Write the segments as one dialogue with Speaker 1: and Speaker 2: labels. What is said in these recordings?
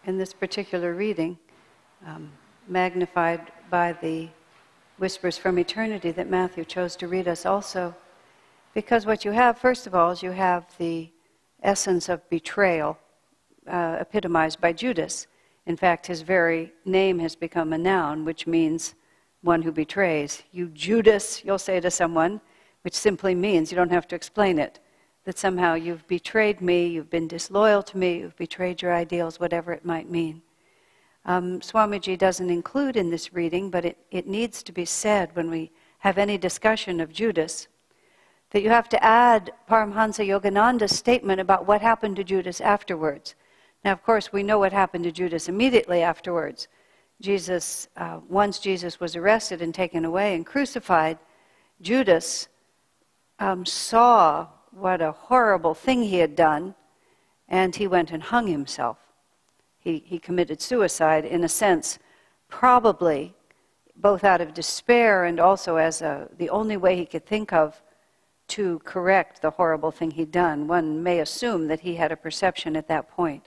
Speaker 1: in this particular reading, magnified by the Whispers from Eternity that Matthew chose to read us also. Because what you have, first of all, is you have the essence of betrayal epitomized by Judas. In fact, his very name has become a noun, which means one who betrays. You Judas, you'll say to someone, which simply means, you don't have to explain it, that somehow you've betrayed me, you've been disloyal to me, you've betrayed your ideals, whatever it might mean. Swamiji doesn't include in this reading, but it needs to be said when we have any discussion of Judas, that you have to add Paramhansa Yogananda's statement about what happened to Judas afterwards. Now, of course, we know what happened to Judas immediately afterwards. Once Jesus was arrested and taken away and crucified, Judas saw what a horrible thing he had done, and he went and hung himself. He committed suicide, in a sense, probably both out of despair and also as the only way he could think of to correct the horrible thing he'd done. One may assume that he had a perception at that point.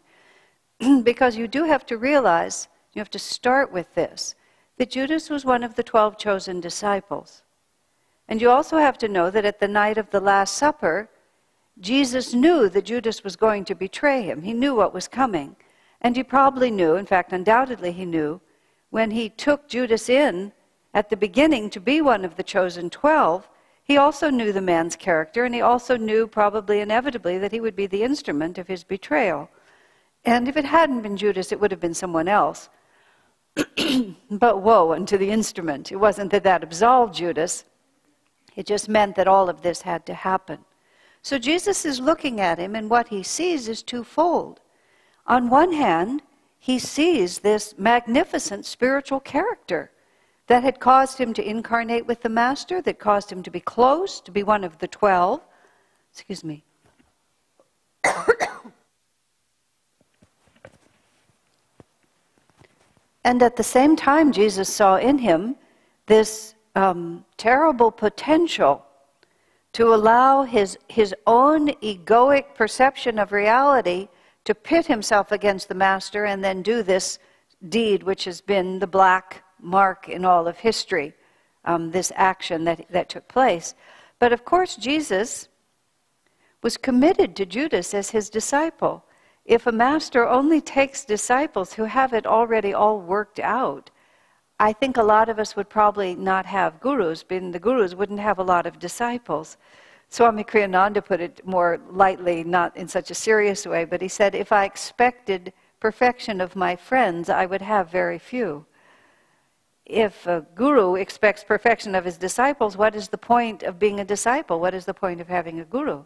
Speaker 1: Because you do have to realize, you have to start with this, that Judas was one of the 12 chosen disciples. And you also have to know that at the night of the Last Supper, Jesus knew that Judas was going to betray him. He knew what was coming. And he probably knew, in fact, undoubtedly he knew, when he took Judas in at the beginning to be one of the chosen 12, he also knew the man's character, and he also knew, probably inevitably, that he would be the instrument of his betrayal. And if it hadn't been Judas, it would have been someone else. But woe unto the instrument. It wasn't that that absolved Judas. It just meant that all of this had to happen. So Jesus is looking at him, and what he sees is twofold. On one hand, he sees this magnificent spiritual character that had caused him to incarnate with the Master, that caused him to be close, to be one of the 12. Excuse me. And at the same time, Jesus saw in him this terrible potential to allow his own egoic perception of reality to pit himself against the Master and then do this deed which has been the black mark in all of history, this action that took place. But of course, Jesus was committed to Judas as his disciple. If a master only takes disciples who have it already all worked out, I think a lot of us would probably not have gurus, but the gurus wouldn't have a lot of disciples. Swami Kriyananda put it more lightly, not in such a serious way, but he said, if I expected perfection of my friends, I would have very few. If a guru expects perfection of his disciples, what is the point of being a disciple? What is the point of having a guru?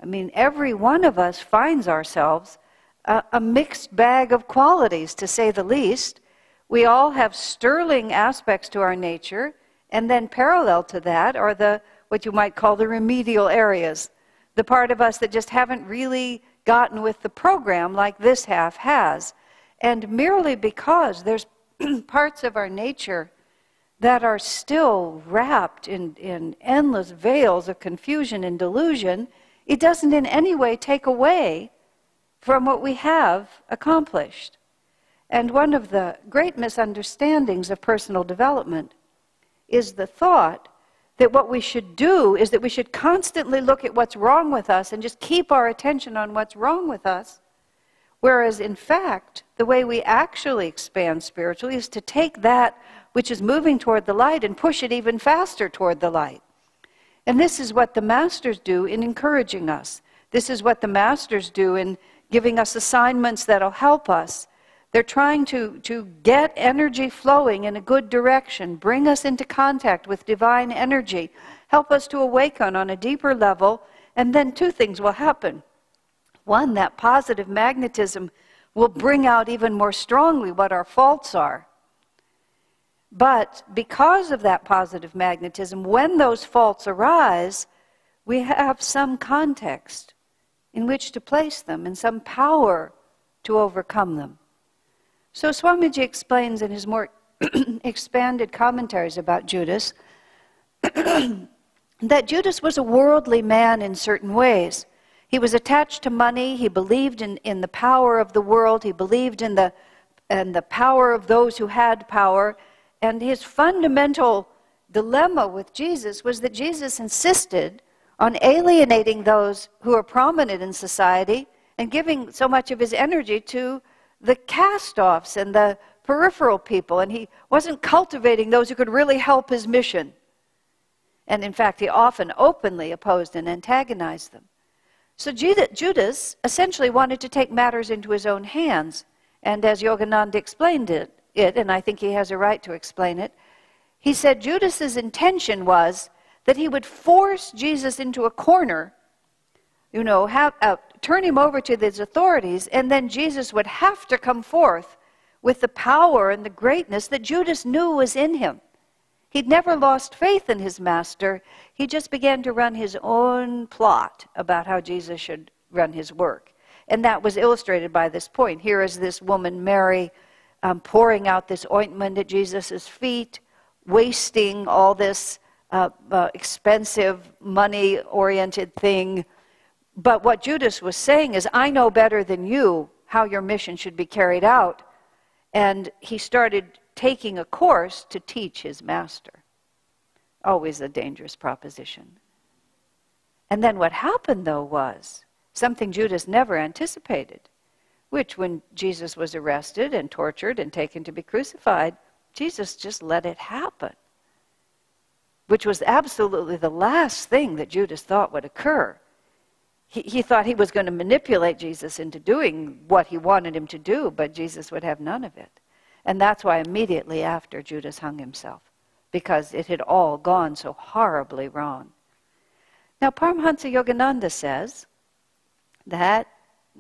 Speaker 1: I mean, every one of us finds ourselves a mixed bag of qualities, to say the least. We all have sterling aspects to our nature, and then parallel to that are what you might call the remedial areas, the part of us that just haven't really gotten with the program like this half has. And merely because there's parts of our nature that are still wrapped in endless veils of confusion and delusion, it doesn't in any way take away from what we have accomplished. And one of the great misunderstandings of personal development is the thought that what we should do is that we should constantly look at what's wrong with us and just keep our attention on what's wrong with us, whereas in fact, the way we actually expand spiritually is to take that which is moving toward the light and push it even faster toward the light. And this is what the masters do in encouraging us. This is what the masters do in giving us assignments that'll help us. They're trying to get energy flowing in a good direction, bring us into contact with divine energy, help us to awaken on a deeper level, and then two things will happen. One, that positive magnetism will bring out even more strongly what our faults are. But because of that positive magnetism, when those faults arise, we have some context in which to place them and some power to overcome them. So Swamiji explains in his more expanded commentaries about Judas that Judas was a worldly man in certain ways. He was attached to money. He believed in the power of the world. He believed in the power of those who had power. And his fundamental dilemma with Jesus was that Jesus insisted on alienating those who are prominent in society and giving so much of his energy to the cast-offs and the peripheral people. And he wasn't cultivating those who could really help his mission. And in fact, he often openly opposed and antagonized them. So Judas essentially wanted to take matters into his own hands. And as Yogananda explained it, and I think he has a right to explain it, he said Judas's intention was that he would force Jesus into a corner, turn him over to his authorities, and then Jesus would have to come forth with the power and the greatness that Judas knew was in him. He'd never lost faith in his master. He just began to run his own plot about how Jesus should run his work. And that was illustrated by this point. Here is this woman, Mary, pouring out this ointment at Jesus' feet, wasting all this expensive, money-oriented thing. But what Judas was saying is, I know better than you how your mission should be carried out. And he started taking a course to teach his master. Always a dangerous proposition. And then what happened, though, was something Judas never anticipated, which when Jesus was arrested and tortured and taken to be crucified, Jesus just let it happen, which was absolutely the last thing that Judas thought would occur. He thought he was going to manipulate Jesus into doing what he wanted him to do, but Jesus would have none of it. And that's why immediately after Judas hung himself, because it had all gone so horribly wrong. Now, Paramhansa Yogananda says that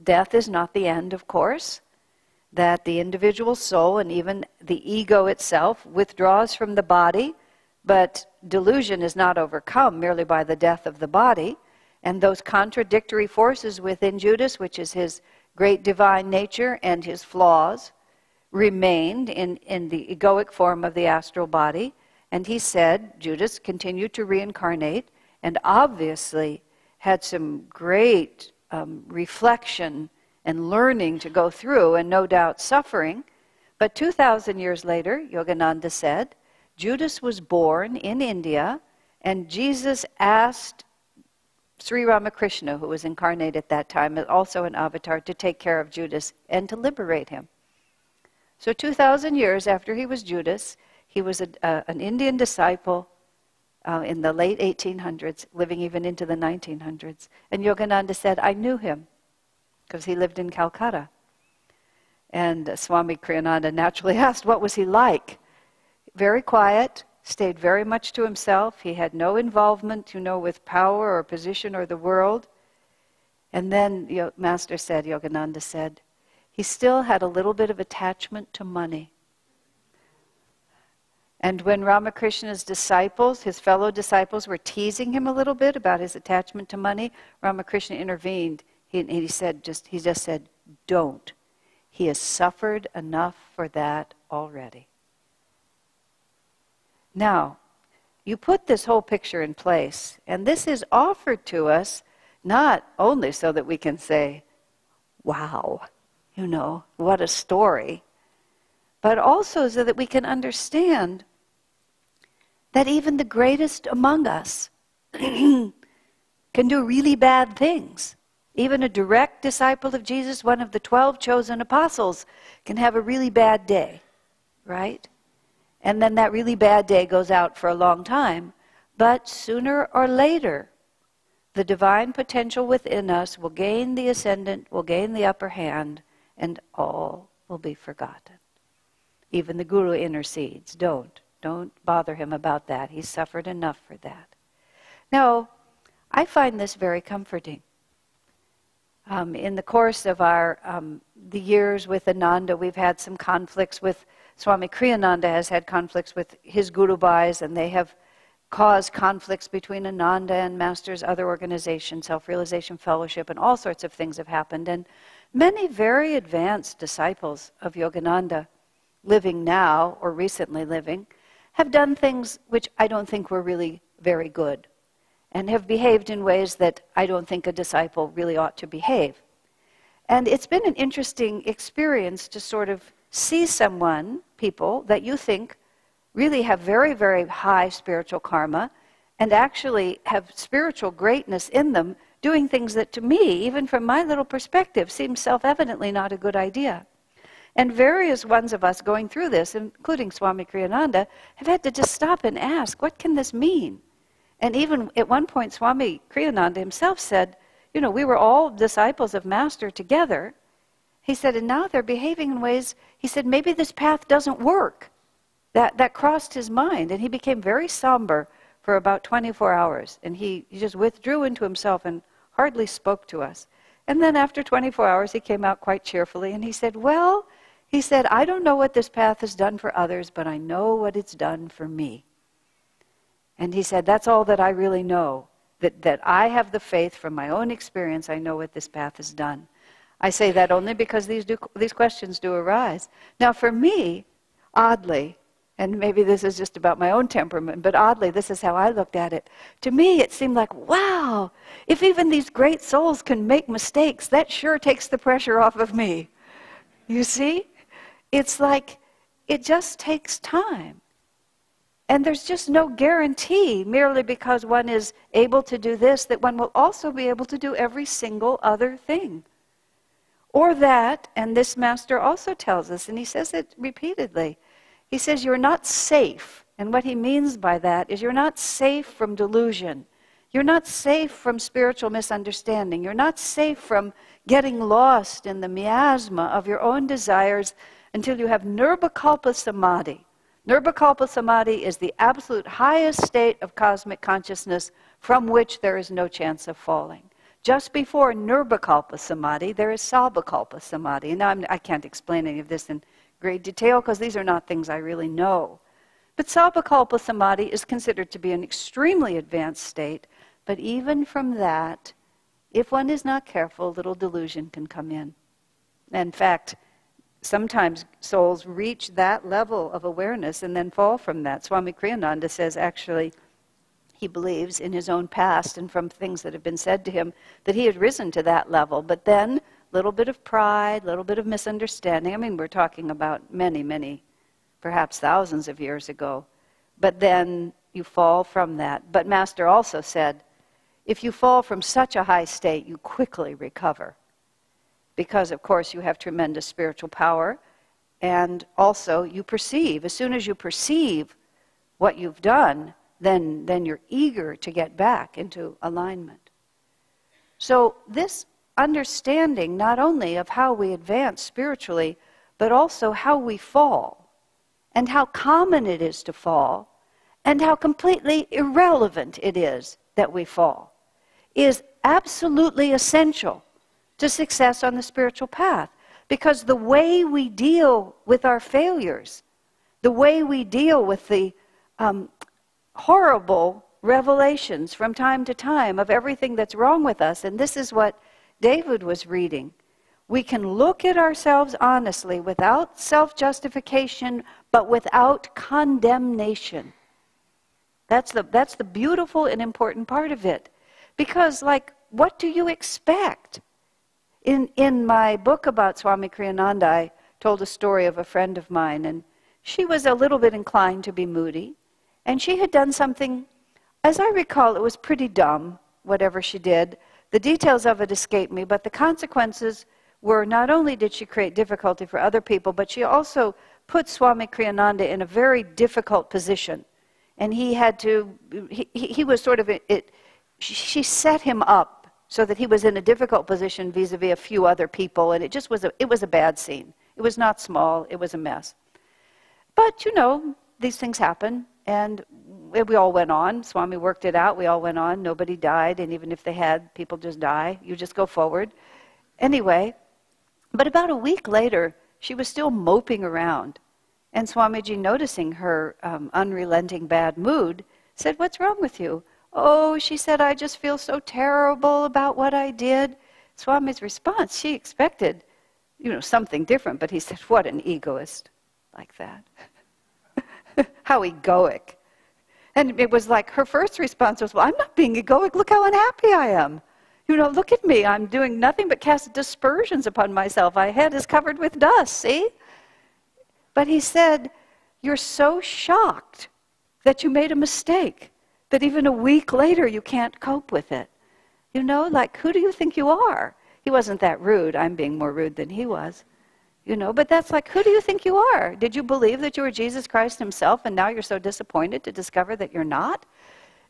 Speaker 1: death is not the end, of course, that the individual soul and even the ego itself withdraws from the body, but delusion is not overcome merely by the death of the body, and those contradictory forces within Judas, which is his great divine nature and his flaws, remained in the egoic form of the astral body. And he said Judas continued to reincarnate and obviously had some great reflection and learning to go through, and no doubt suffering. But 2,000 years later, Yogananda said, Judas was born in India, and Jesus asked Sri Ramakrishna, who was incarnate at that time, also an avatar, to take care of Judas and to liberate him. So 2,000 years after he was Judas, he was an Indian disciple in the late 1800s, living even into the 1900s. And Yogananda said, I knew him, because he lived in Calcutta. And Swami Kriyananda naturally asked, what was he like? Very quiet, stayed very much to himself. He had no involvement, with power or position or the world. And then Master said, Yogananda said, he still had a little bit of attachment to money. And when Ramakrishna's disciples, his fellow disciples, were teasing him a little bit about his attachment to money, Ramakrishna intervened. He just said, don't. He has suffered enough for that already. Now, you put this whole picture in place, and this is offered to us not only so that we can say, wow, what a story, but also so that we can understand that even the greatest among us can do really bad things. Even a direct disciple of Jesus, one of the 12 chosen apostles, can have a really bad day, right? And then that really bad day goes out for a long time. But sooner or later, the divine potential within us will gain the ascendant, will gain the upper hand, and all will be forgotten. Even the Guru intercedes. Don't bother him about that. He's suffered enough for that. Now, I find this very comforting. In the course of the years with Ananda, we've had some conflicts with Swami Kriyananda has had conflicts with his Gurubhais, and they have caused conflicts between Ananda and Master's other organization, Self-Realization Fellowship, and all sorts of things have happened. And many very advanced disciples of Yogananda, living now or recently living, have done things which I don't think were really very good. and have behaved in ways that I don't think a disciple really ought to behave. And it's been an interesting experience to sort of see people that you think really have very, very high spiritual karma and actually have spiritual greatness in them, doing things that to me, even from my little perspective, seem self-evidently not a good idea. And various ones of us going through this, including Swami Kriyananda, have had to just stop and ask, what can this mean? And even at one point, Swami Kriyananda himself said, we were all disciples of Master together. He said, and now they're behaving in ways, he said, maybe this path doesn't work. That crossed his mind, and he became very somber for about 24 hours. And he just withdrew into himself and hardly spoke to us. And then after 24 hours, he came out quite cheerfully, and he said, I don't know what this path has done for others, but I know what it's done for me. And he said, that's all that I really know, that I have the faith from my own experience. I know what this path has done. I say that only because these questions do arise. Now for me, oddly, and maybe this is just about my own temperament, but oddly, this is how I looked at it. To me, it seemed like, wow, if even these great souls can make mistakes, that sure takes the pressure off of me. You see? It's like, it just takes time. And there's just no guarantee, merely because one is able to do this, that one will also be able to do every single other thing. Or that, and this Master also tells us, and he says it repeatedly, he says you're not safe. And what he means by that is you're not safe from delusion. You're not safe from spiritual misunderstanding. You're not safe from getting lost in the miasma of your own desires until you have Nirvikalpa Samadhi. Nirvikalpa Samadhi is the absolute highest state of cosmic consciousness from which there is no chance of falling. Just before Nirvikalpa Samadhi, there is Sabbakalpa Samadhi. Now, I can't explain any of this in great detail because these are not things I really know. But Sabbakalpa Samadhi is considered to be an extremely advanced state, but even from that, if one is not careful, little delusion can come in. In fact, sometimes souls reach that level of awareness and then fall from that. Swami Kriyananda says actually he believes in his own past and from things that have been said to him that he had risen to that level, but then a little bit of pride, a little bit of misunderstanding. I mean, we're talking about many, many, perhaps thousands of years ago. But then you fall from that. But Master also said, if you fall from such a high state, you quickly recover. Because, of course, you have tremendous spiritual power. And also, you perceive. As soon as you perceive what you've done, then you're eager to get back into alignment. So this understanding not only of how we advance spiritually, but also how we fall, and how common it is to fall, and how completely irrelevant it is that we fall, is absolutely essential to success on the spiritual path. Because the way we deal with our failures, the way we deal with the horrible revelations from time to time of everything that's wrong with us, and this is what David was reading. We can look at ourselves honestly without self-justification, but without condemnation. That's the beautiful and important part of it. Because, like, what do you expect? In my book about Swami Kriyananda, I told a story of a friend of mine, and she was a little bit inclined to be moody, and she had done something, as I recall, it was pretty dumb, whatever she did. The details of it escape me, but the consequences were not only did she create difficulty for other people, but she also put Swami Kriyananda in a very difficult position. And he had to, he was sort of, she set him up so that he was in a difficult position vis-a-vis a few other people, and it was a bad scene. It was not small, it was a mess. But, you know, these things happen, and we all went on. Swami worked it out, we all went on. Nobody died, and even if they had, people just die. You just go forward. Anyway, but about a week later, she was still moping around. And Swamiji, noticing her unrelenting bad mood, said, "What's wrong with you?" "Oh," she said, "I just feel so terrible about what I did." Swami's response, she expected, you know, something different, but he said, "What an egoist," like that. How egoic. And it was like her first response was, well, I'm not being egoic. Look how unhappy I am. You know, look at me. I'm doing nothing but cast dispersions upon myself. My head is covered with dust, see? But he said, you're so shocked that you made a mistake that even a week later you can't cope with it. You know, like, who do you think you are? He wasn't that rude. I'm being more rude than he was. You know, but that's like, who do you think you are? Did you believe that you were Jesus Christ himself, and now you're so disappointed to discover that you're not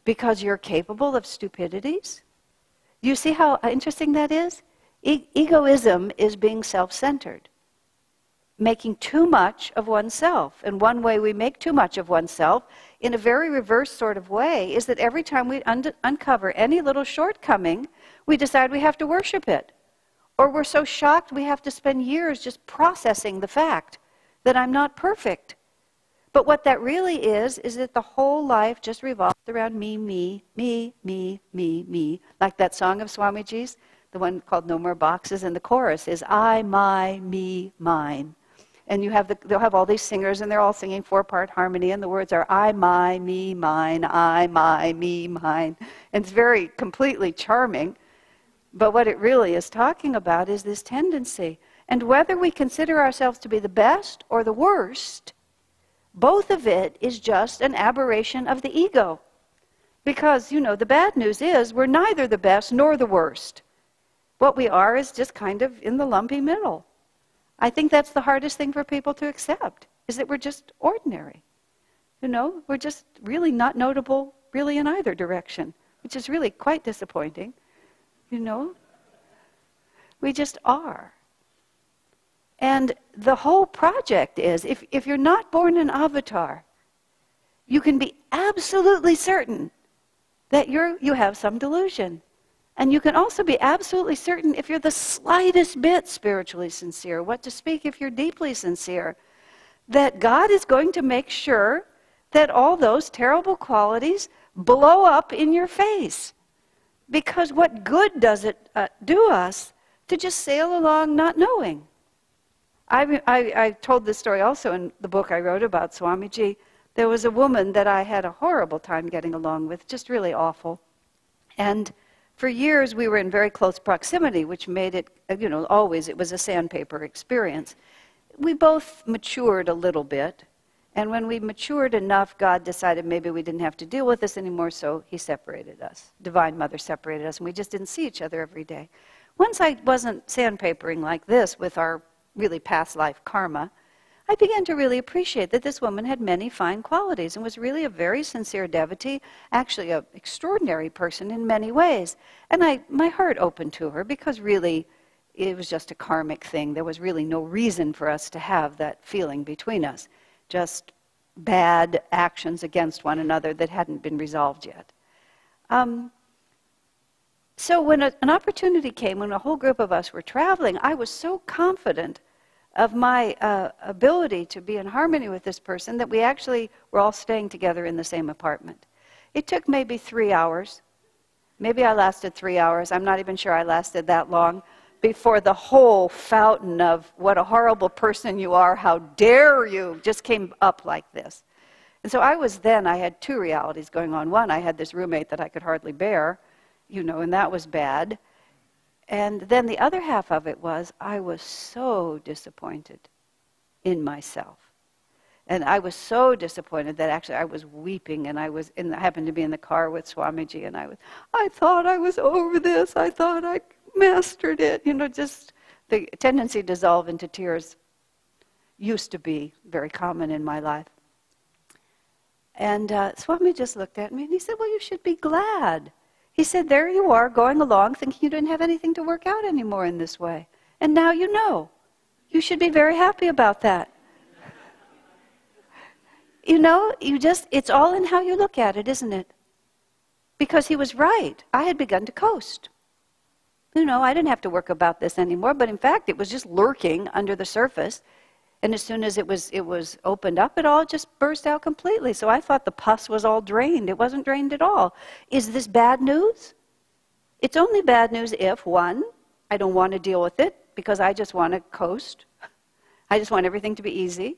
Speaker 1: because you're capable of stupidities? You see how interesting that is? Egoism is being self-centered, making too much of oneself. And one way we make too much of oneself, in a very reverse sort of way, is that every time we uncover any little shortcoming, we decide we have to worship it. Or we're so shocked we have to spend years just processing the fact that I'm not perfect. But what that really is that the whole life just revolves around me, me, me, me, me, me. Like that song of Swamiji's, the one called No More Boxes, and the chorus is I, my, me, mine. And they'll have all these singers, and they're all singing 4-part harmony, and the words are I, my, me, mine, I, my, me, mine. And it's very completely charming. But what it really is talking about is this tendency. And whether we consider ourselves to be the best or the worst, both of it is just an aberration of the ego. Because, you know, the bad news is we're neither the best nor the worst. What we are is just kind of in the lumpy middle. I think that's the hardest thing for people to accept, is that we're just ordinary. You know, we're just really not notable really in either direction, which is really quite disappointing. You know, we just are. And the whole project is, if you're not born an avatar, you can be absolutely certain that you have some delusion. And you can also be absolutely certain if you're the slightest bit spiritually sincere, what to speak if you're deeply sincere, that God is going to make sure that all those terrible qualities blow up in your face. Because what good does it do us to just sail along not knowing? I told this story also in the book I wrote about Swamiji. There was a woman that I had a horrible time getting along with, just really awful. And for years we were in very close proximity, which made it, you know, always it was a sandpaper experience. We both matured a little bit. And when we matured enough, God decided maybe we didn't have to deal with this anymore, so he separated us. Divine Mother separated us, and we just didn't see each other every day. Once I wasn't sandpapering like this with our really past life karma, I began to really appreciate that this woman had many fine qualities and was really a very sincere devotee, actually an extraordinary person in many ways. And my heart opened to her because really it was just a karmic thing. There was really no reason for us to have that feeling between us. Just bad actions against one another that hadn't been resolved yet. So when an opportunity came, when a whole group of us were traveling, I was so confident of my ability to be in harmony with this person that we actually were all staying together in the same apartment. It took maybe 3 hours. Maybe I lasted 3 hours. I'm not even sure I lasted that long before the whole fountain of what a horrible person you are, how dare you, just came up like this. And so I had 2 realities going on. One, I had this roommate that I could hardly bear, you know, and that was bad. And then the other half of it was, I was so disappointed in myself. And I was so disappointed that actually I was weeping, and I happened to be in the car with Swamiji, and I thought I was over this, I thought I mastered it, you know, just the tendency to dissolve into tears used to be very common in my life. And Swami just looked at me and he said, well, you should be glad. He said, there you are going along thinking you didn't have anything to work out anymore in this way. And now you know. You should be very happy about that. You know, it's all in how you look at it, isn't it? Because he was right. I had begun to coast. You know, I didn't have to work about this anymore, but in fact, it was just lurking under the surface. And as soon as it was opened up, it all just burst out completely. So I thought the pus was all drained. It wasn't drained at all. Is this bad news? It's only bad news if, one, I don't want to deal with it because I just want to coast. I just want everything to be easy.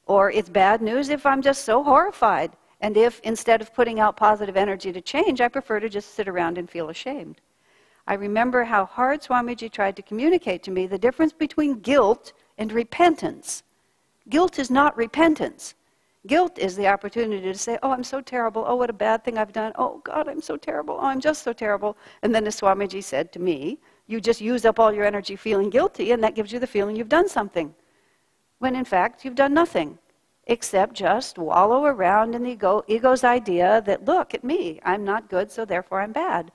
Speaker 1: Or it's bad news if I'm just so horrified And if, instead of putting out positive energy to change, I prefer to just sit around and feel ashamed. I remember how hard Swamiji tried to communicate to me the difference between guilt and repentance. Guilt is not repentance. Guilt is the opportunity to say, oh, I'm so terrible. Oh, what a bad thing I've done. Oh, God, I'm so terrible. Oh, I'm just so terrible. And then as Swamiji said to me, you just use up all your energy feeling guilty, and that gives you the feeling you've done something. When in fact, you've done nothing, except just wallow around in the ego's idea that, look at me, I'm not good, so therefore I'm bad.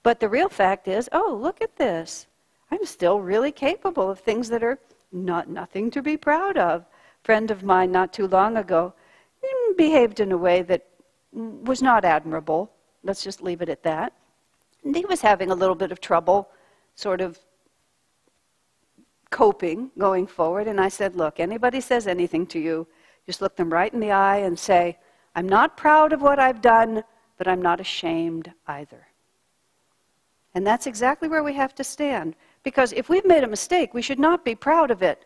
Speaker 1: But the real fact is, oh, look at this. I'm still really capable of things that are nothing to be proud of. A friend of mine not too long ago behaved in a way that was not admirable. Let's just leave it at that. And he was having a little bit of trouble sort of coping going forward. And I said, look, anybody says anything to you, just look them right in the eye and say, I'm not proud of what I've done, but I'm not ashamed either. And that's exactly where we have to stand. Because if we've made a mistake, we should not be proud of it.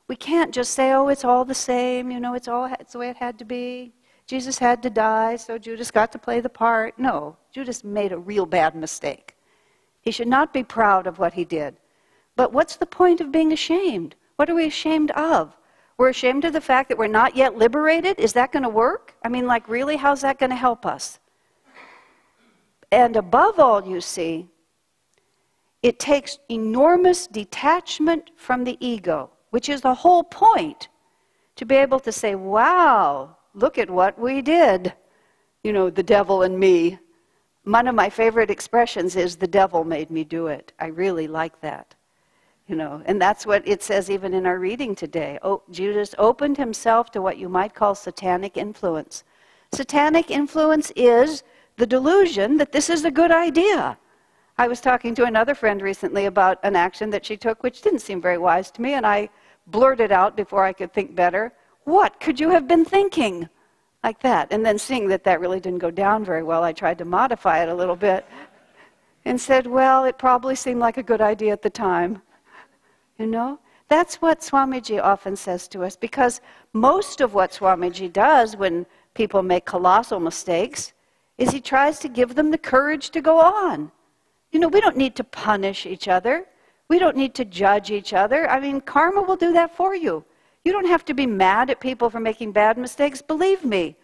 Speaker 1: We can't just say, oh, it's all the same, you know, it's the way it had to be. Jesus had to die, so Judas got to play the part. No, Judas made a real bad mistake. He should not be proud of what he did. But what's the point of being ashamed? What are we ashamed of? We're ashamed of the fact that we're not yet liberated? Is that going to work? I mean, like, really, how's that going to help us? And above all, you see, it takes enormous detachment from the ego, which is the whole point, to be able to say, wow, look at what we did. You know, the devil and me. One of my favorite expressions is, the devil made me do it. I really like that. You know, and that's what it says even in our reading today. Oh, Judas opened himself to what you might call satanic influence. Satanic influence is the delusion that this is a good idea. I was talking to another friend recently about an action that she took, which didn't seem very wise to me, and I blurted out before I could think better, what could you have been thinking? Like that. And then seeing that that really didn't go down very well, I tried to modify it a little bit and said, well, it probably seemed like a good idea at the time. You know? That's what Swamiji often says to us, because most of what Swamiji does when people make colossal mistakes is he tries to give them the courage to go on. You know, we don't need to punish each other. We don't need to judge each other. I mean, karma will do that for you. You don't have to be mad at people for making bad mistakes. Believe me,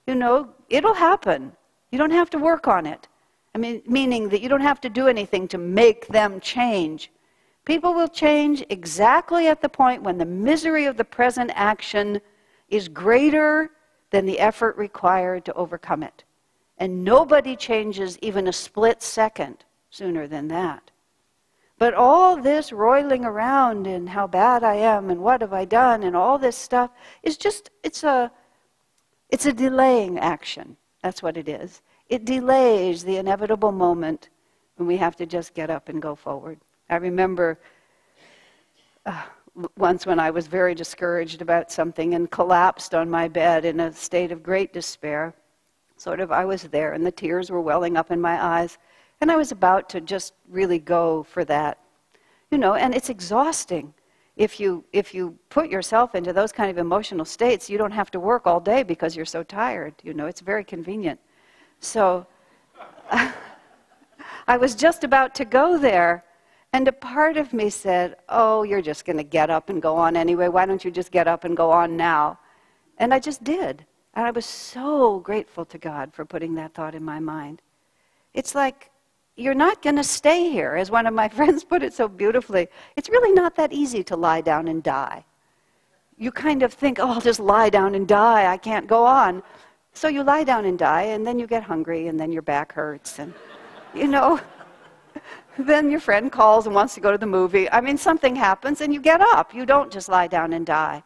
Speaker 1: you know, it'll happen. You don't have to work on it. I mean, meaning that you don't have to do anything to make them change. People will change exactly at the point when the misery of the present action is greater than the effort required to overcome it. And nobody changes even a split second sooner than that. But all this roiling around and how bad I am and what have I done and all this stuff is just, it's a delaying action. That's what it is. It delays the inevitable moment when we have to just get up and go forward. I remember once when I was very discouraged about something and collapsed on my bed in a state of great despair. Sort of, I was there and the tears were welling up in my eyes. And I was about to just really go for that. You know, and it's exhausting. If you put yourself into those kind of emotional states, you don't have to work all day because you're so tired. You know, it's very convenient. So I was just about to go there. And a part of me said, oh, you're just going to get up and go on anyway. Why don't you just get up and go on now? And I just did. And I was so grateful to God for putting that thought in my mind. It's like, you're not going to stay here. As one of my friends put it so beautifully, it's really not that easy to lie down and die. You kind of think, oh, I'll just lie down and die. I can't go on. So you lie down and die, and then you get hungry, and then your back hurts. And, you know, then your friend calls and wants to go to the movie. I mean, something happens, and you get up. You don't just lie down and die.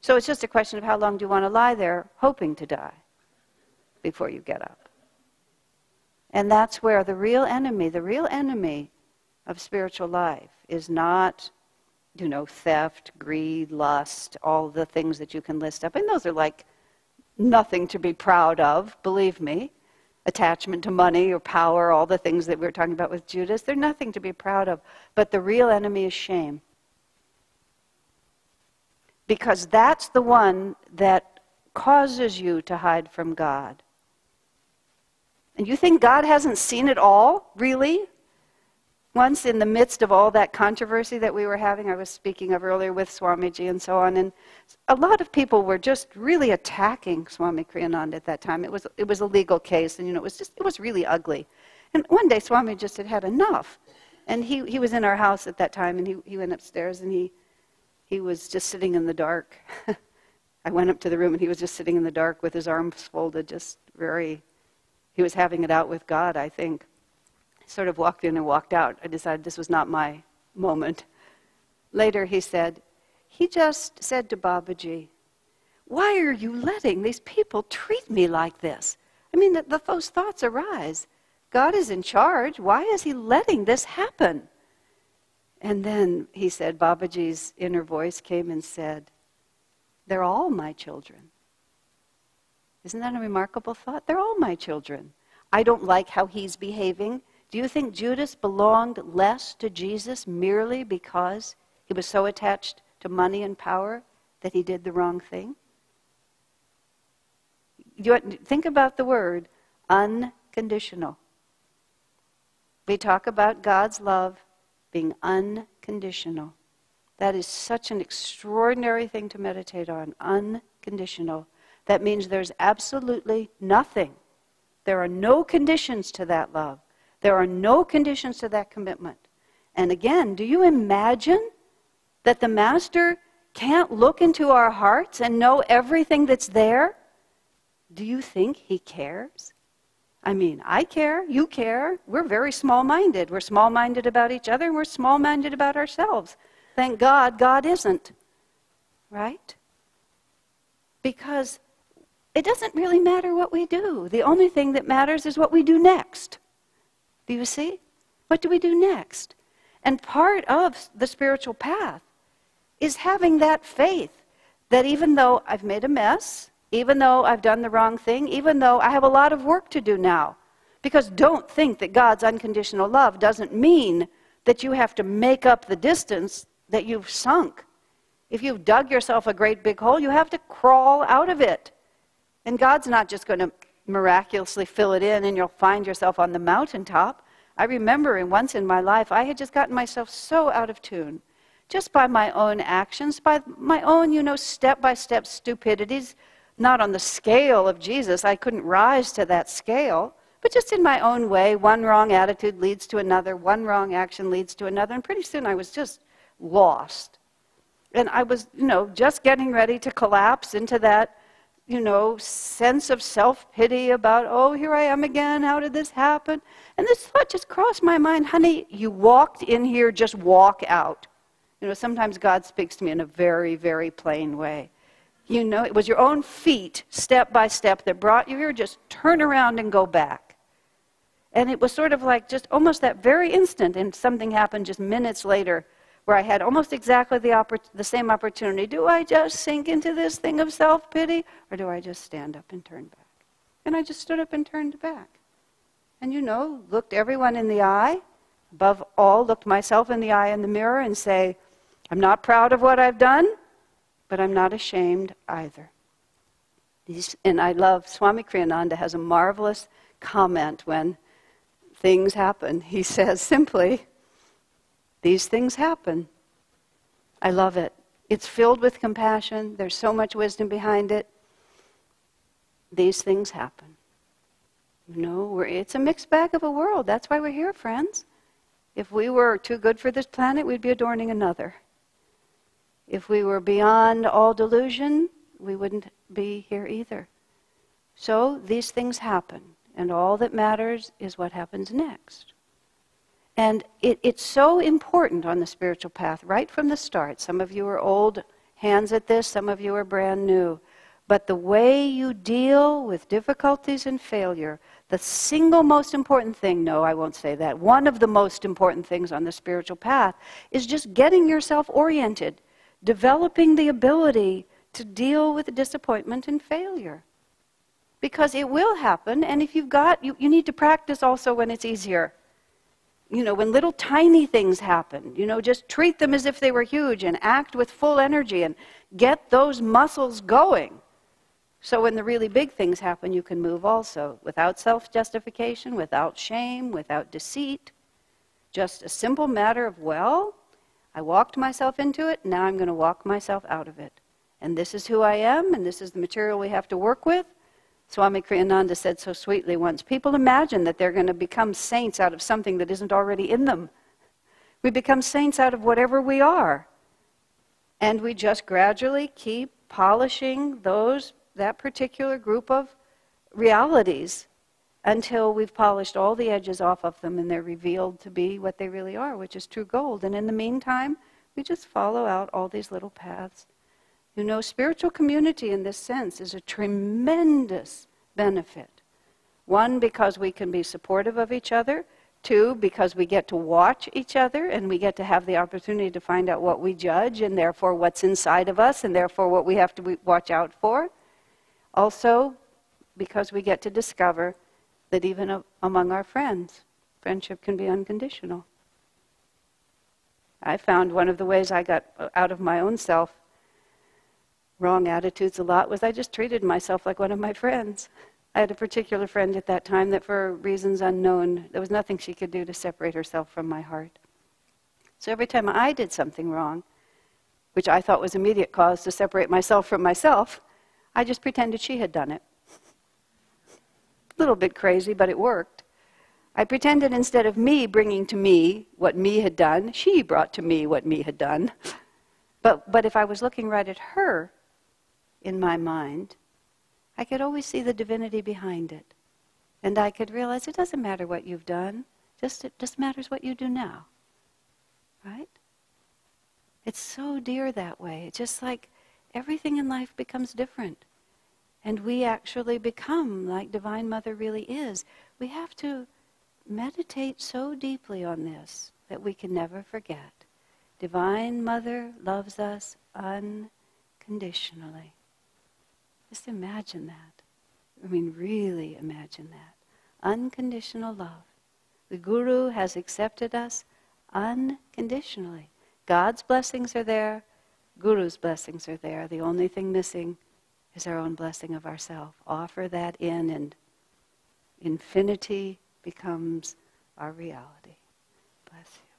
Speaker 1: So it's just a question of how long do you want to lie there hoping to die before you get up. And that's where the real enemy of spiritual life is not, you know, theft, greed, lust, all the things that you can list up. And those are like nothing to be proud of, believe me. Attachment to money or power, all the things that we were talking about with Judas, they're nothing to be proud of. But the real enemy is shame. Because that's the one that causes you to hide from God. And you think God hasn't seen it all, really? Once in the midst of all that controversy that we were having, I was speaking of earlier with Swamiji and so on, and a lot of people were just really attacking Swami Kriyananda at that time. It was a legal case, and it was really ugly. And one day Swami just had enough. And he was in our house at that time, and he went upstairs, and he was just sitting in the dark. I went up to the room, and he was just sitting in the dark with his arms folded, he was having it out with God, I think. Sort of walked in and walked out. I decided this was not my moment. Later he just said to Babaji, "Why are you letting these people treat me like this?" I mean, those thoughts arise. God is in charge. Why is he letting this happen? And then he said, Babaji's inner voice came and said, "They're all my children." Isn't that a remarkable thought? They're all my children. I don't like how he's behaving. Do you think Judas belonged less to Jesus merely because he was so attached to money and power that he did the wrong thing? Think about the word unconditional. We talk about God's love being unconditional. That is such an extraordinary thing to meditate on, unconditional. That means there's absolutely nothing. There are no conditions to that love. There are no conditions to that commitment. And again, do you imagine that the Master can't look into our hearts and know everything that's there? Do you think he cares? I mean, I care, you care. We're very small-minded. We're small-minded about each other, and we're small-minded about ourselves. Thank God, God isn't. Right? Because it doesn't really matter what we do. The only thing that matters is what we do next. Do you see? What do we do next? And part of the spiritual path is having that faith that even though I've made a mess, even though I've done the wrong thing, even though I have a lot of work to do now, because don't think that God's unconditional love doesn't mean that you have to make up the distance that you've sunk. If you've dug yourself a great big hole, you have to crawl out of it. And God's not just going to miraculously fill it in and you'll find yourself on the mountaintop. I remember once in my life, I had just gotten myself so out of tune, just by my own actions, by my own, step-by-step stupidities, not on the scale of Jesus. I couldn't rise to that scale, but just in my own way, one wrong attitude leads to another, one wrong action leads to another, and pretty soon I was just lost. And I was, just getting ready to collapse into that, sense of self-pity about, oh, here I am again, how did this happen? And this thought just crossed my mind, honey, you walked in here, just walk out. Sometimes God speaks to me in a very, very plain way. It was your own feet, step by step, that brought you here, just turn around and go back. And it was sort of like just almost that very instant, and something happened just minutes later, where I had almost exactly the same opportunity. Do I just sink into this thing of self-pity, or do I just stand up and turn back? And I just stood up and turned back. And looked everyone in the eye, above all, looked myself in the eye in the mirror and say, I'm not proud of what I've done, but I'm not ashamed either. And I love, Swami Kriyananda has a marvelous comment when things happen. He says simply, these things happen. I love it. It's filled with compassion. There's so much wisdom behind it. These things happen. It's a mixed bag of a world. That's why we're here, friends. If we were too good for this planet, we'd be adorning another. If we were beyond all delusion, we wouldn't be here either. So these things happen, and all that matters is what happens next. And it's so important on the spiritual path, right from the start. Some of you are old hands at this, some of you are brand new. But the way you deal with difficulties and failure, the single most important thing, no, I won't say that, one of the most important things on the spiritual path is just getting yourself oriented, developing the ability to deal with disappointment and failure. Because it will happen, and if you've got, you need to practice also when it's easier. When little tiny things happen, just treat them as if they were huge and act with full energy and get those muscles going. So when the really big things happen, you can move also, without self-justification, without shame, without deceit. Just a simple matter of, well, I walked myself into it, now I'm going to walk myself out of it. And this is who I am, and this is the material we have to work with. Swami Kriyananda said so sweetly once, people imagine that they're going to become saints out of something that isn't already in them. We become saints out of whatever we are. And we just gradually keep polishing that particular group of realities until we've polished all the edges off of them and they're revealed to be what they really are, which is true gold. And in the meantime, we just follow out all these little paths. You know, spiritual community in this sense is a tremendous benefit. One, because we can be supportive of each other. Two, because we get to watch each other and we get to have the opportunity to find out what we judge and therefore what's inside of us and therefore what we have to watch out for. Also, because we get to discover that even among our friends, friendship can be unconditional. I found one of the ways I got out of my own self wrong attitudes a lot was I just treated myself like one of my friends. I had a particular friend at that time that for reasons unknown, there was nothing she could do to separate herself from my heart. So every time I did something wrong, which I thought was immediate cause to separate myself from myself, I just pretended she had done it. A little bit crazy, but it worked. I pretended instead of me bringing to me what me had done, she brought to me what me had done. But if I was looking right at her in my mind, I could always see the divinity behind it. And I could realize it doesn't matter what you've done, it just matters what you do now. Right? It's so dear that way. It's just like everything in life becomes different. And we actually become like Divine Mother really is. We have to meditate so deeply on this that we can never forget. Divine Mother loves us unconditionally. Just imagine that. I mean, really imagine that. Unconditional love. The Guru has accepted us unconditionally. God's blessings are there. Guru's blessings are there. The only thing missing is our own blessing of ourselves. Offer that in, and infinity becomes our reality. Bless you.